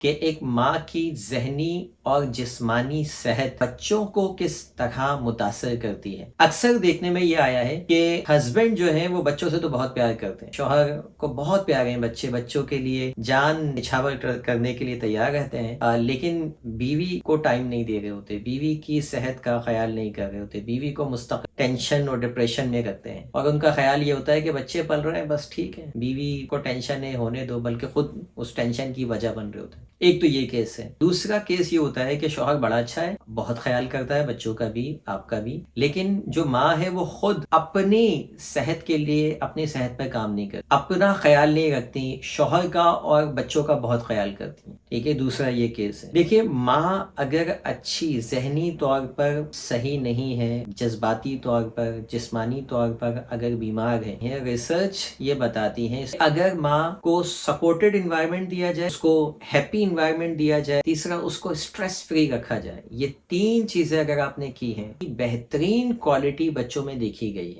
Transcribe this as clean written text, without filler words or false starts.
کہ ایک ماں کی ذہنی اور جسمانی صحت بچوں کو کس طرح متاثر کرتی ہے۔ اکثر دیکھنے میں یہ آیا ہے کہ ہسبینڈ جو ہیں وہ بچوں سے تو بہت پیار کرتے ہیں، شوہر کو بہت پیارے ہیں بچے، بچوں کے لیے جان نچھاور کرنے کے لیے تیار رہتے ہیں، لیکن بیوی کو ٹائم نہیں دے رہے ہوتے، بیوی کی صحت کا خیال نہیں کر رہے ہوتے، بیوی کو مستقل ٹینشن اور ڈپریشن میں رکھتے ہیں، اور ان کا خیال یہ ہوتا ہے کہ بچے پل رہے ہیں بس ٹھیک ہے، بیوی کو ٹینشن نہیں ہونے دو، بلکہ خود اس ٹینشن کی وجہ بن رہے ہوتے ہیں۔ ایک تو یہ کیس ہے۔ دوسرا کیس یہ ہوتا ہے کہ شوہر بڑا اچھا ہے، بہت خیال کرتا ہے بچوں کا بھی، آپ کا بھی، لیکن جو ماں ہے وہ خود اپنی صحت کے لیے اپنی صحت پہ کام نہیں کرتی، اپنا خیال نہیں رکھتی، شوہر کا اور بچوں کا بہت خیال کرتی ہیں، ٹھیک ہے۔ دوسرا یہ کیس ہے۔ دیکھیے، ماں اگر اچھی ذہنی طور پر صحیح نہیں ہے، جذباتی طور پر، جسمانی طور پر اگر بیمار ہے، ریسرچ یہ بتاتی ہے اگر ماں کو سپورٹڈ انوائرمنٹ دیا جائے، اس کو ہیپی انوائرمنٹ دیا جائے، تیسرا اس کو اسٹریس فری رکھا جائے، یہ تین چیزیں اگر آپ نے کی ہیں، بہترین کوالٹی بچوں میں دیکھی گئی ہے۔